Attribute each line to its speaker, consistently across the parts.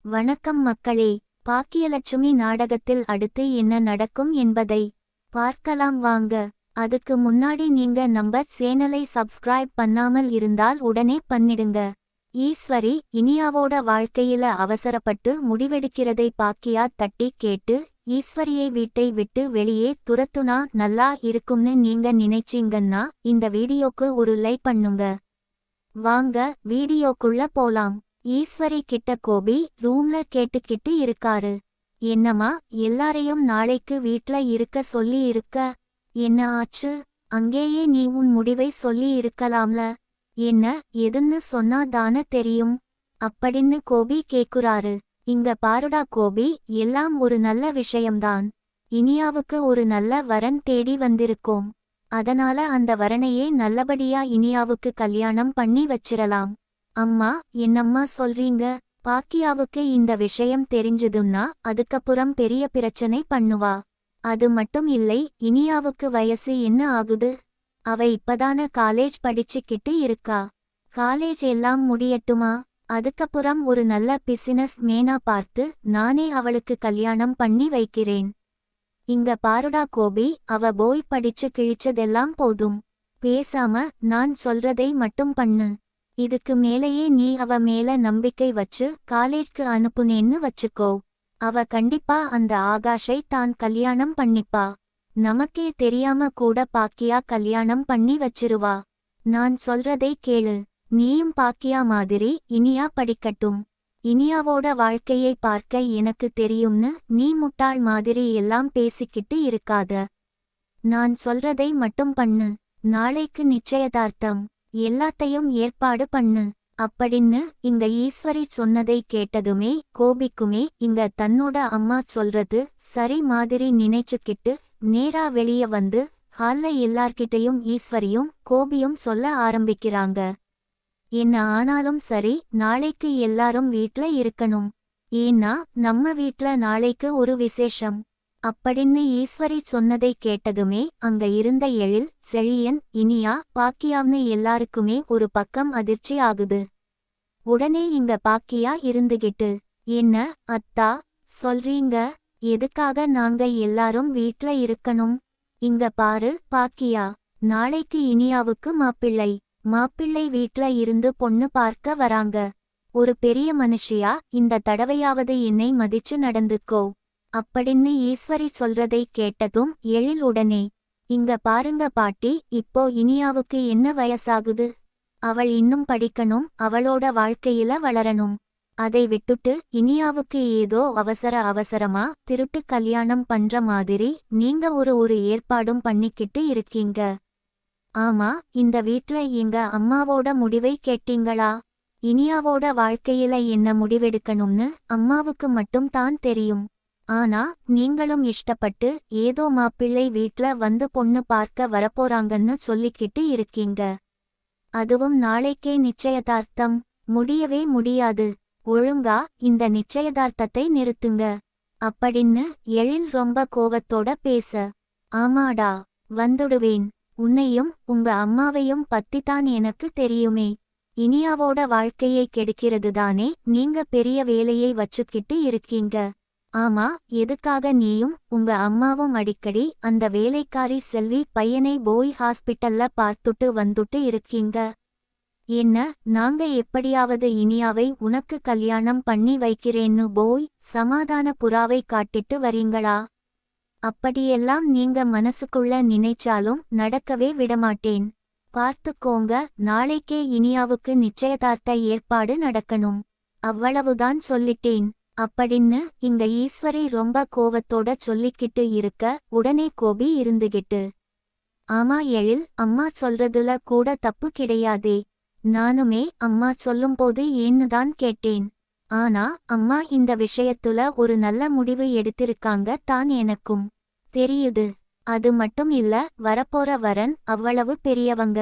Speaker 1: வணக்கம் மக்களே. பாக்கியலட்சுமி நாடகத்தில் அடுத்து என்ன நடக்கும் என்பதை பார்க்கலாம் வாங்க. அதுக்கு முன்னாடி நீங்க நம்ம சேனலை சப்ஸ்கிரைப் பண்ணாமல் இருந்தால் உடனே பண்ணிடுங்க. ஈஸ்வரி இனியாவோட வாழ்க்கையில அவசரப்பட்டு முடிவெடுக்கிறதை பாக்கியா தட்டி கேட்டு ஈஸ்வரியை வீட்டை விட்டு வெளியே துரத்துனா நல்லா இருக்கும்னு நீங்க நினைச்சீங்கன்னா இந்த வீடியோக்கு ஒரு லைக் பண்ணுங்க. வாங்க வீடியோக்குள்ள போலாம். ஈஸ்வரி கிட்ட கோபி ரூம்ல கேட்டுக்கிட்டு இருக்காரு. என்னம்மா, எல்லாரையும் நாளைக்கு வீட்ல இருக்க சொல்லி இருக்க, என்ன ஆச்சு? அங்கேயே நீ உன் முடிவை சொல்லி இருக்கலாம்ல. என்ன எதுன்னு சொன்னா தானே தெரியும் அப்படின்னு கோபி கேக்குறாரு. இங்க பாருடா கோபி, எல்லாம் ஒரு நல்ல விஷயம்தான். இனியாவுக்கு ஒரு நல்ல வரன் தேடி வந்திருக்கோம். அதனால அந்த வரனையே நல்லபடியா இனியாவுக்கு கல்யாணம் பண்ணி வச்சிரலாம். அம்மா, என்னம்மா சொல்றீங்க? பாக்கியாவுக்கு இந்த விஷயம் தெரிஞ்சதுன்னா அதுக்கப்புறம் பெரிய பிரச்சனை பண்ணுவா. அது மட்டும் இல்லை, இனியாவுக்கு வயசு என்ன ஆகுது? அவ இப்பதான காலேஜ் படிச்சுக்கிட்டு இருக்கா. காலேஜ் எல்லாம் முடியட்டுமா? அதுக்கப்புறம் ஒரு நல்ல பிசினஸ் மேனா பார்த்து நானே அவளுக்கு கல்யாணம் பண்ணி வைக்கிறேன். இங்க பாருடா கோபி, அவ போய் படிச்சு கிழிச்சதெல்லாம் போதும். பேசாம நான் சொல்றதை மட்டும் பண்ணு. இதுக்கு மேலேயே நீ அவ மேல நம்பிக்கை வச்சு காலேஜ்க்கு அனுப்புனேன்னு வச்சுக்கோ. அவ கண்டிப்பா அந்த ஆகாஷை தான் கல்யாணம் பண்ணிப்பா. நமக்கே தெரியாம கூட பாக்கியா கல்யாணம் பண்ணி வச்சிருவா. நான் சொல்றதை கேளு. நீயும் பாக்கியா மாதிரி இனியா படிக்கட்டும். இனியாவோட வாழ்க்கையை பார்க்க எனக்கு தெரியும்னு நீ முட்டாள் மாதிரி எல்லாம் பேசிக்கிட்டு இருக்காத. நான் சொல்றதை மட்டும் பண்ணு. நாளைக்கு நிச்சயதார்த்தம். எல்லாத்தையும் ஏற்பாடு பண்ணு அப்படின்னு இங்க ஈஸ்வரி சொன்னதை கேட்டதுமே கோபிக்குமே இங்க தன்னோட அம்மா சொல்றது சரி மாதிரி நினைச்சுக்கிட்டு நேரா வெளிய வந்து ஹால்ல எல்லார்கிட்டையும் ஈஸ்வரியும் கோபியும் சொல்ல ஆரம்பிக்கிறாங்க. என்ன ஆனாலும் சரி, நாளைக்கு எல்லாரும் வீட்ல இருக்கணும். ஏன்னா நம்ம வீட்ல நாளைக்கு ஒரு விசேஷம் அப்படின்னு ஈஸ்வரி சொன்னதை கேட்டதுமே அங்க இருந்த எழில், செழியன், இனியா, பாக்கியாவ்னு எல்லாருக்குமே ஒரு பக்கம் அதிர்ச்சி ஆகுது. உடனே இங்க பாக்கியா இருந்துகிட்டு, என்ன அத்தா சொல்றீங்க? எதுக்காக நாங்க எல்லாரும் வீட்ல இருக்கணும்? இங்க பாரு பாக்கியா, நாளைக்கு இனியாவுக்கு மாப்பிள்ளை வீட்ல இருந்து பொண்ணு பார்க்க வராங்க. ஒரு பெரிய மனுஷியா இந்த தடவையாவது என்னை மதிச்சு நடந்துக்கோ அப்படின்னு ஈஸ்வரி சொல்றதை கேட்டதும் எழில் உடனே, இங்க பாருங்க பாட்டி, இப்போ இனியாவுக்கு என்ன வயசாகுது? அவள் இன்னும் படிக்கணும், அவளோட வாழ்க்கையில வளரணும். அதை விட்டுட்டு இனியாவுக்கு ஏதோ அவசரமா திருட்டு கல்யாணம் பண்ற மாதிரி நீங்க ஒரு ஏற்பாடும் பண்ணிக்கிட்டு இருக்கீங்க. ஆமா, இந்த வீட்ல எங்க அம்மாவோட முடிவை கேட்டீங்களா? இனியாவோட வாழ்க்கையில என்ன முடிவெடுக்கணும்னு அம்மாவுக்கு மட்டும் தான் தெரியும். ஆனா நீங்களும் இஷ்டப்பட்டு ஏதோ மாப்பிள்ளை வீட்ல வந்து பொண்ணு பார்க்க வரப்போறாங்கன்னு சொல்லிக்கிட்டு இருக்கீங்க. அதுவும் நாளைக்கே நிச்சயதார்த்தம். முடியவே முடியாது. ஒழுங்கா இந்த நிச்சயதார்த்தத்தை நிறுத்துங்க அப்படின்னு எழில் ரொம்ப கோவத்தோட பேச, ஆமாடா, வந்துடுவேன். உன்னையும் உங்க அம்மாவையும் பத்திதான் எனக்கு தெரியுமே. இனியாவோட வாழ்க்கையை கெடுக்கிறது தானே நீங்க பெரிய வேலையை வச்சுக்கிட்டு இருக்கீங்க. ஆமா, எதுக்காக நீயும் உங்க அம்மாவும் அடிக்கடி அந்த வேலைக்காரி செல்வி பையனை போய் ஹாஸ்பிட்டல்ல பார்த்துட்டு வந்துட்டு இருக்கீங்க? என்ன, நாங்க எப்படியாவது இனியாவை உனக்கு கல்யாணம் பண்ணி வைக்கிறேன்னு போய் சமாதான புறாவை காட்டிட்டு வரீங்களா? அப்படியெல்லாம் நீங்க மனசுக்குள்ள நினைச்சாலும் நடக்கவே விடமாட்டேன். பார்த்துக்கோங்க, நாளைக்கே இனியாவுக்கு நிச்சயதார்த்த ஏற்பாடு நடக்கணும். அவ்வளவுதான் சொல்லிட்டேன் அப்படின்னு இங்க ஈஸ்வரி ரொம்ப கோவத்தோட சொல்லிக்கிட்டு இருக்க உடனே கோபி இருந்துகிட்டு, ஆமா எழில், அம்மா சொல்றதுல கூட தப்பு கிடையாதே. நானுமே அம்மா சொல்லும்போது ஏன்னுதான் கேட்டேன். ஆனா அம்மா இந்த விஷயத்துல ஒரு நல்ல முடிவு எடுத்திருக்காங்க தான் எனக்கும் தெரியுது. அது மட்டும் இல்ல, வரப்போற வரன் அவ்வளவு பெரியவங்க,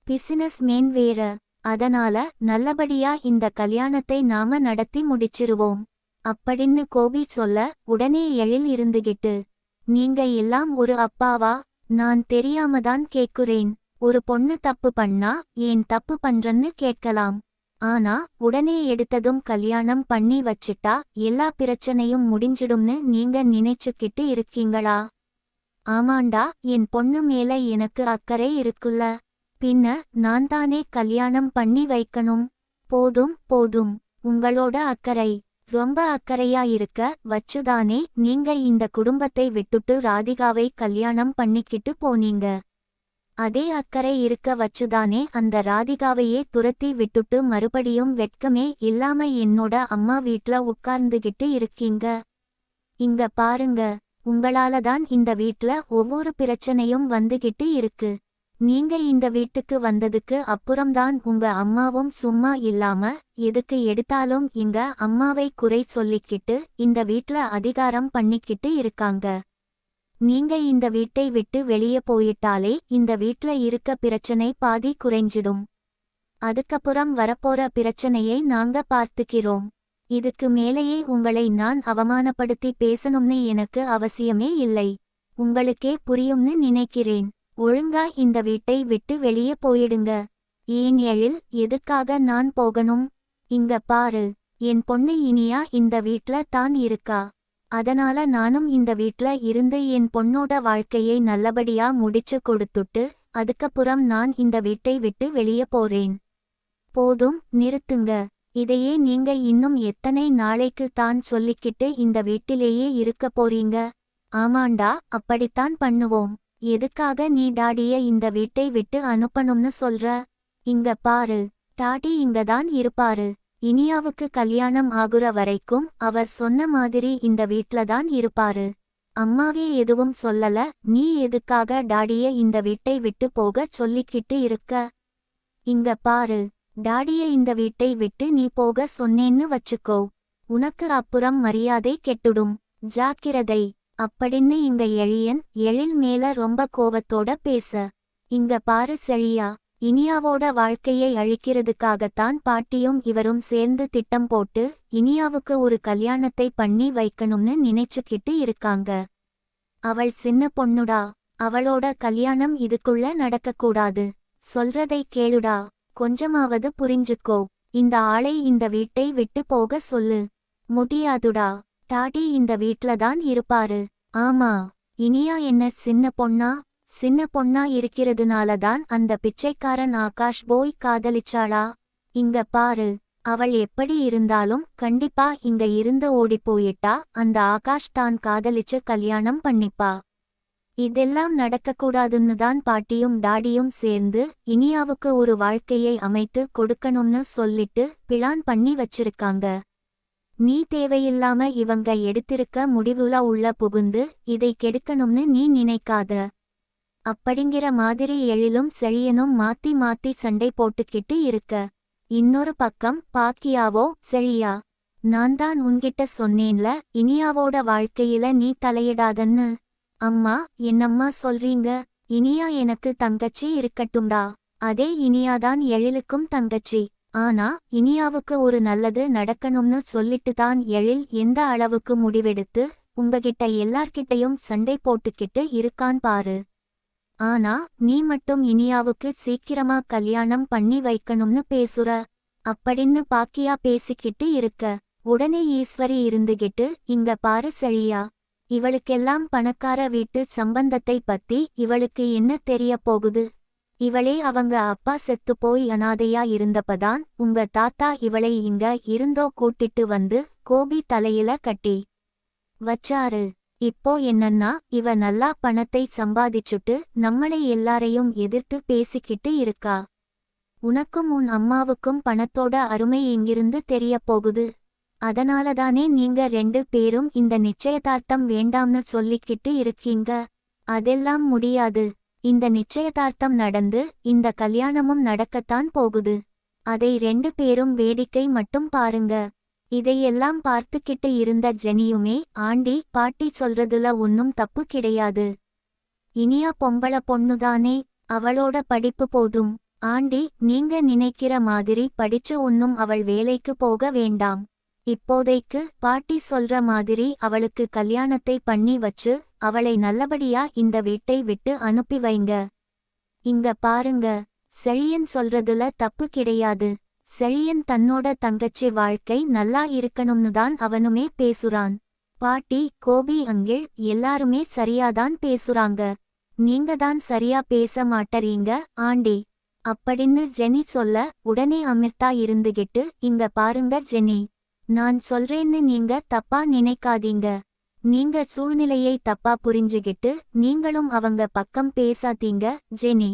Speaker 1: பிசினஸ் மேன் வேற. அதனால நல்லபடியா இந்த கல்யாணத்தை நாம நடத்தி முடிச்சிருவோம் அப்படின்னு கோபி சொல்ல உடனே எழில் இருந்துகிட்டு, நீங்க எல்லாம் ஒரு அப்பாவா? நான் தெரியாமதான் கேக்குறேன். ஒரு பொண்ணு தப்பு பண்ணா ஏன் தப்பு பண்றன்னு கேட்கலாம். ஆனா உடனே எடுத்ததும் கல்யாணம் பண்ணி வச்சிட்டா எல்லா பிரச்சனையும் முடிஞ்சிடும்னு நீங்க நினைச்சுக்கிட்டு இருக்கீங்களா? ஆமாண்டா, என் பொண்ணு மேல எனக்கு அக்கறை இருக்குல்ல. பின்ன நான் தானே கல்யாணம் பண்ணி வைக்கணும். போதும் போதும், உங்களோட அக்கறை. ரொம்ப அக்கறையா இருக்க வச்சுதானே நீங்க இந்த குடும்பத்தை விட்டுட்டு ராதிகாவை கல்யாணம் பண்ணிக்கிட்டு போனீங்க. அதே அக்கறை இருக்க வச்சுதானே அந்த ராதிகாவையே துரத்தி விட்டுட்டு மறுபடியும் வெட்கமே இல்லாம என்னோட அம்மா வீட்ல உட்கார்ந்துகிட்டு இருக்கீங்க. இங்க பாருங்க, உங்களால தான் இந்த வீட்ல ஒவ்வொரு பிரச்சனையும் வந்துகிட்டு இருக்கு. நீங்க இந்த வீட்டுக்கு வந்ததுக்கு அப்புறம்தான் உங்க அம்மாவும் சும்மா இல்லாம எதுக்கு எடுத்தாலும் இங்க அம்மாவை குறை சொல்லிக்கிட்டு இந்த வீட்ல அதிகாரம் பண்ணிக்கிட்டு இருக்காங்க. நீங்க இந்த வீட்டை விட்டு வெளியே போயிட்டாலே இந்த வீட்ல இருக்க பிரச்சனை பாதி குறைஞ்சிடும். அதுக்கப்புறம் வரப்போற பிரச்சனையை நாங்க பார்த்துக்கிறோம். இதுக்கு மேலேயே உங்களை நான் அவமானப்படுத்தி பேசணும்னு எனக்கு அவசியமே இல்லை. உங்களுக்கே புரியும்னு நினைக்கிறேன். ஒழுங்கா இந்த வீட்டை விட்டு வெளியே போயிடுங்க. ஏன் எழில், எதுக்காக நான் போகணும்? இங்க பாரு, என் பொண்ணு இனியா இந்த வீட்ல தான் இருக்கா. அதனால நானும் இந்த வீட்ல இருந்து என் பொண்ணோட வாழ்க்கையை நல்லபடியா முடிச்சு கொடுத்துட்டு அதுக்கப்புறம் நான் இந்த வீட்டை விட்டு வெளியே போறேன். போதும், நிறுத்துங்க. இதையே நீங்க இன்னும் எத்தனை நாளைக்கு தான் சொல்லிக்கிட்டு இந்த வீட்டிலேயே இருக்க போறீங்க? ஆமாண்டா, அப்படித்தான் பண்ணுவோம். எதுக்காக நீ டாடிய இந்த வீட்டை விட்டு அனுப்பணும்னு சொல்ற? இங்க பாரு, டாடி இங்கதான் இருப்பாரு. இனியாவுக்கு கல்யாணம் ஆகுற வரைக்கும் அவர் சொன்ன மாதிரி இந்த வீட்லதான் இருப்பாரு. அம்மாவே எதுவும் சொல்லல, நீ எதுக்காக டாடிய இந்த வீட்டை விட்டு போக சொல்லிக்கிட்டு இருக்க? இங்க பாரு, டாடிய இந்த வீட்டை விட்டு நீ போக சொன்னேன்னு வச்சுக்கோ, உனக்கு அப்புறம் மரியாதை கெட்டுடும். ஜாக்கிரதை. அப்படின்னு இங்க எழில் மேல ரொம்ப கோவத்தோட பேச. இங்க பாரு செழியா, இனியாவோட வாழ்க்கையை அழிக்கிறதுக்காகத்தான் பாட்டியும் இவரும் சேர்ந்து திட்டம் போட்டு இனியாவுக்கு ஒரு கல்யாணத்தை பண்ணி வைக்கணும்னு நினைச்சுக்கிட்டு இருக்காங்க. அவள் சின்ன பொண்ணுடா, அவளோட கல்யாணம் இதுக்குள்ள நடக்கக்கூடாது. சொல்றதை கேளுடா, கொஞ்சமாவது புரிஞ்சுக்கோ. இந்த ஆளை இந்த வீட்டை விட்டு போக சொல்லு. முடியாதுடா, டாடி இந்த வீட்லதான் இருப்பாரு. ஆமா, இனியா என்ன சின்ன பொண்ணா? சின்ன பொண்ணா இருக்கிறதுனாலதான் அந்த பிச்சைக்காரன் ஆகாஷ் போய் காதலிச்சாளா? இங்க பாரு, அவள் எப்படி இருந்தாலும் கண்டிப்பா இங்க இருந்து ஓடி போயிட்டா அந்த ஆகாஷ் தான் காதலிச்சு கல்யாணம் பண்ணிப்பா. இதெல்லாம் நடக்கக்கூடாதுன்னு தான் பாட்டியும் டாடியும் சேர்ந்து இனியாவுக்கு ஒரு வாழ்க்கையை அமைத்து கொடுக்கணும்னு சொல்லிட்டு பிளான் பண்ணி வச்சிருக்காங்க. நீ தேவையில்லாம இவங்க எடுத்திருக்க முடிவுல உள்ள புகுந்து இதை கெடுக்கணும்னு நீ நினைக்காத. அப்படிங்கிற மாதிரி எழிலும் செழியனும் மாத்தி மாத்தி சண்டை போட்டுக்கிட்டு இருக்க. இன்னொரு பக்கம் பாக்கியாவோ, செழியா, நான் தான் உன்கிட்ட சொன்னேன்ல இனியாவோட வாழ்க்கையில நீ தலையிடாதன்னு. அம்மா, என்னம்மா சொல்றீங்க? இனியா எனக்கு தங்கச்சி இருக்கட்டும்டா. அதே இனியாதான் எழிலுக்கும் தங்கச்சி. ஆனா இனியாவுக்கு ஒரு நல்லது நடக்கணும்னு சொல்லிட்டு தான் எழில் எந்த அளவுக்கு முடிவெடுத்து உங்ககிட்ட எல்லார்கிட்டையும் சண்டை போட்டுக்கிட்டு இருக்கான் பாரு. ஆனா நீ மட்டும் இனியாவுக்கு சீக்கிரமா கல்யாணம் பண்ணி வைக்கணும்னு பேசுற அப்படின்னு பாக்கியா பேசிக்கிட்டு இருக்க. உடனே ஈஸ்வரி இருந்துகிட்டு, இங்க பாரு செழியா, இவளுக்கெல்லாம் பணக்கார வீட்டு சம்பந்தத்தை பத்தி இவளுக்கு என்ன தெரிய போகுது? இவளே அவங்க அப்பா செத்து போய் அனாதையா இருந்தப்பதான் உங்க தாத்தா இவளை இங்க இருந்தோ கூட்டிட்டு வந்து கோபி தலையில கட்டி வச்சாரு. இப்போ என்னன்னா இவ நல்லா பணத்தை சம்பாதிச்சுட்டு நம்மளை எல்லாரையும் எதிர்த்து பேசிக்கிட்டு இருக்கா. உனக்கும் உன் அம்மாவுக்கும் பணத்தோட அருமை எங்கிருந்து தெரிய போகுது? அதனாலதானே நீங்க 2 பேரும் இந்த நிச்சயதார்த்தம் வேண்டாம்னு சொல்லிக்கிட்டு இருக்கீங்க. அதெல்லாம் முடியாது. இந்த நிச்சயதார்த்தம் நடந்து இந்த கல்யாணமும் நடக்கத்தான் போகுது. அதை 2 பேரும் வேடிக்கை மட்டும் பாருங்க. இதையெல்லாம் பார்த்துக்கிட்டு இருந்த ஜெனியுமே, ஆண்டி பாட்டி சொல்றதுல ஒன்னும் தப்பு கிடையாது. இனியா பொம்பள பொண்ணுதானே, அவளோட படிப்பு போதும். ஆண்டி, நீங்க நினைக்கிற மாதிரி படிச்சு ஒன்னும் அவள் வேலைக்கு போக வேண்டாம். இப்போதைக்கு பாட்டி சொல்ற மாதிரி அவளுக்கு கல்யாணத்தை பண்ணி வச்சு அவளை நல்லபடியா இந்த வீட்டை விட்டு அனுப்பி வைங்க. இங்க பாருங்க, செழியன் சொல்றதுல தப்பு கிடையாது. செழியன் தன்னோட தங்கச்சி வாழ்க்கை நல்லா இருக்கணும்னு தான் அவனுமே பேசுறான். பாட்டி, கோபி அங்கிள் எல்லாருமே சரியாதான் பேசுறாங்க. நீங்க தான் சரியா பேச மாட்டறீங்க ஆண்டி அப்படின்னு ஜெனி சொல்ல, உடனே அமிர்தா இருந்துகிட்டு, இங்க பாருங்க ஜெனி, நான் சொல்றேன்னு நீங்க தப்பா நினைக்காதீங்க. நீங்க சூழ்நிலையை தப்பா புரிஞ்சுகிட்டு நீங்களும் அவங்க பக்கம் பேசாதீங்க ஜெனி.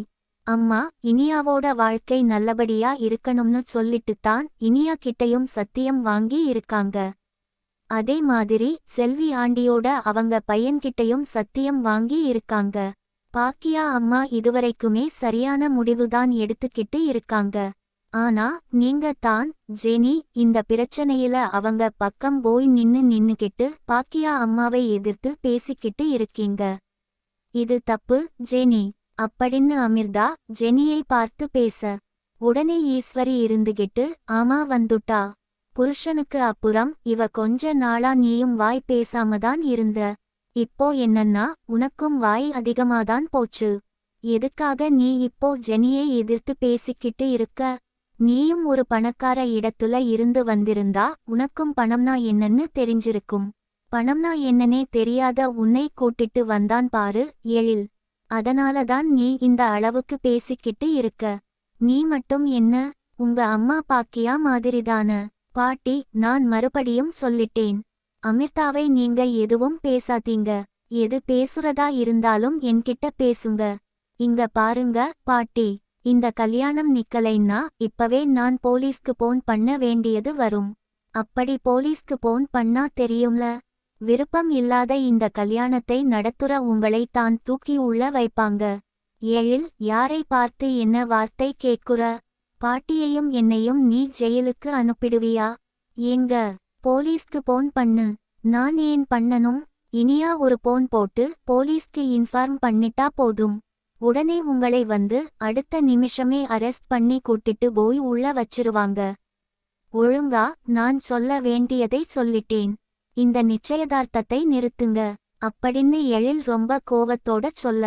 Speaker 1: அம்மா இனியாவோட வாழ்க்கை நல்லபடியா இருக்கணும்னு சொல்லிட்டு தான் இனியா கிட்டையும் சத்தியம் வாங்கி இருக்காங்க. அதே மாதிரி செல்வி ஆண்டியோட அவங்க பையன்கிட்டையும் சத்தியம் வாங்கி இருக்காங்க. பாக்கியா அம்மா இதுவரைக்குமே சரியான முடிவுதான் எடுத்துக்கிட்டு இருக்காங்க. ஆனா நீங்க தான் ஜெனி இந்த பிரச்சனையில அவங்க பக்கம் போய் நின்னுகிட்டு பாக்கியா அம்மாவை எதிர்த்து பேசிக்கிட்டு இருக்கீங்க. இது தப்பு ஜெனி அப்படின்னு அமிர்தா ஜெனியை பார்த்து பேச, உடனே ஈஸ்வரி இருந்துகிட்டு, ஆமா வந்துட்டா. புருஷனுக்கு அப்புறம் இவ கொஞ்ச நாளா நீயும் வாய் பேசாமதான் இருந்த. இப்போ என்னன்னா உனக்கும் வாய் அதிகமாதான் போச்சு. எதுக்காக நீ இப்போ ஜெனியை எதிர்த்து பேசிக்கிட்டு இருக்க? நீயும் ஒரு பணக்கார இடத்துல இருந்து வந்திருந்தா உனக்கும் பணம்னா என்னன்னு தெரிஞ்சிருக்கும். பணம்னா என்னன்னே தெரியாத உன்னை கூட்டிட்டு வந்தான் பாரு எழில். அதனாலதான் நீ இந்த அளவுக்கு பேசிக்கிட்டு இருக்க. நீ மட்டும் என்ன, உங்க அம்மா பாக்கியா மாதிரிதான. பாட்டி, நான் மறுபடியும் சொல்லிட்டேன். அமிர்தாவை நீங்க எதுவும் பேசாதீங்க. எது பேசுறதா இருந்தாலும் என்கிட்ட பேசுங்க. இங்க பாருங்க பாட்டி, இந்த கல்யாணம் நிக்கலைன்னா இப்பவே நான் போலீஸ்க்கு போன் பண்ண வேண்டியது வரும். அப்படி போலீஸ்க்கு போன் பண்ணா தெரியும்ல, விருப்பம் இல்லாத இந்த கல்யாணத்தை நடத்துற உங்களை தான் தூக்கி உள்ள வைப்பாங்க. எழில், யாரை பார்த்து என்ன வார்த்தை கேட்குற? பாட்டியையும் என்னையும் நீ ஜெயிலுக்கு அனுப்பிடுவியா? ஏங்க, போலீஸ்க்கு போன் பண்ணு. நான் ஏன் பண்ணணும்? இனியா ஒரு போன் போட்டு போலீஸ்க்கு இன்ஃபார்ம் பண்ணிட்டா போதும். உடனே உங்களை வந்து அடுத்த நிமிஷமே அரெஸ்ட் பண்ணி கூட்டிட்டு போய் உள்ள வச்சிருவாங்க. ஒழுங்கா நான் சொல்ல வேண்டியதை சொல்லிட்டேன். இந்த நிச்சயதார்த்தத்தை நிறுத்துங்க அப்படின்னு எழில் ரொம்ப கோவத்தோட சொல்ல,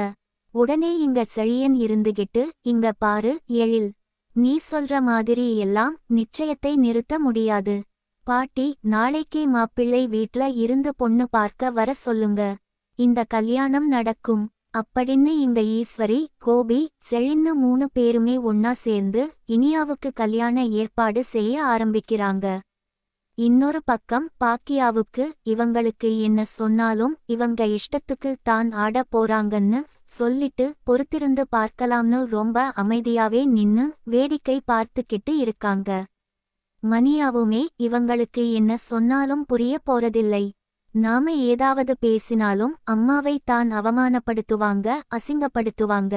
Speaker 1: உடனே இங்க செழியன் இருந்துகிட்டு, இங்க பாரு எழில், நீ சொல்ற மாதிரி எல்லாம் நிச்சயத்தை நிறுத்த முடியாது. பாட்டி, நாளைக்கே மாப்பிள்ளை வீட்ல இருந்து பொண்ணு பார்க்க வர சொல்லுங்க. இந்த கல்யாணம் நடக்கும் அப்படின்னு இங்க ஈஸ்வரி, கோபி, செழின்னு 3 பேருமே ஒன்னா சேர்ந்து இனியாவுக்கு கல்யாண ஏற்பாடு செய்ய ஆரம்பிக்கிறாங்க. இன்னொரு பக்கம் பாக்கியாவுக்கு இவங்களுக்கு என்ன சொன்னாலும் இவங்க இஷ்டத்துக்கு தான் ஆட போறாங்கன்னு சொல்லிட்டு பொறுத்திருந்து பார்க்கலாம்னு ரொம்ப அமைதியாவே நின்னு வேடிக்கை பார்த்துக்கிட்டு இருக்காங்க. மணியாவுமே இவங்களுக்கு என்ன சொன்னாலும் புரிய போறதில்லை. நாம ஏதாவது பேசினாலும் அம்மாவை தான் அவமானப்படுத்துவாங்க, அசிங்கப்படுத்துவாங்க.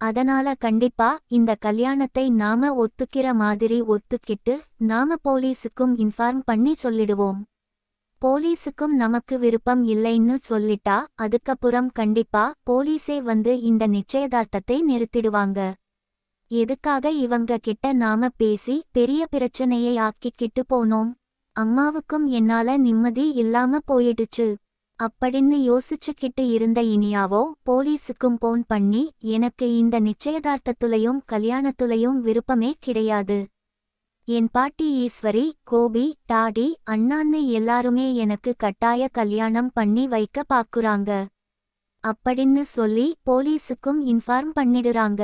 Speaker 1: அதனால கண்டிப்பா இந்த கல்யாணத்தை நாம ஒத்துக்கிற மாதிரி ஒத்துக்கிட்டு நாம போலீஸுக்கும் இன்ஃபார்ம் பண்ணி சொல்லிடுவோம். போலீஸுக்கும் நமக்கு விருப்பம் இல்லைன்னு சொல்லிட்டா அதுக்கப்புறம் கண்டிப்பா போலீஸே வந்து இந்த நிச்சயதார்த்தத்தை நிறுத்திடுவாங்க. எதுக்காக இவங்க கிட்ட நாம பேசி பெரிய பிரச்சனையை ஆக்கிக்கிட்டு போனோம்? அம்மாவுக்கும் என்னால நிம்மதி இல்லாம போயிடுச்சு அப்படின்னு யோசிச்சுக்கிட்டு இருந்த இனியாவோ போலீஸுக்கும் போன் பண்ணி, எனக்கு இந்த நிச்சயதார்த்தத்துலையும் கல்யாணத்துலையும் விருப்பமே கிடையாது. என் பாட்டி ஈஸ்வரி, கோபி, டாடி, அண்ணான்னு எல்லாருமே எனக்கு கட்டாய கல்யாணம் பண்ணி வைக்க பாக்குறாங்க அப்படின்னு சொல்லி போலீஸுக்கும் இன்ஃபார்ம் பண்ணிடுறாங்க.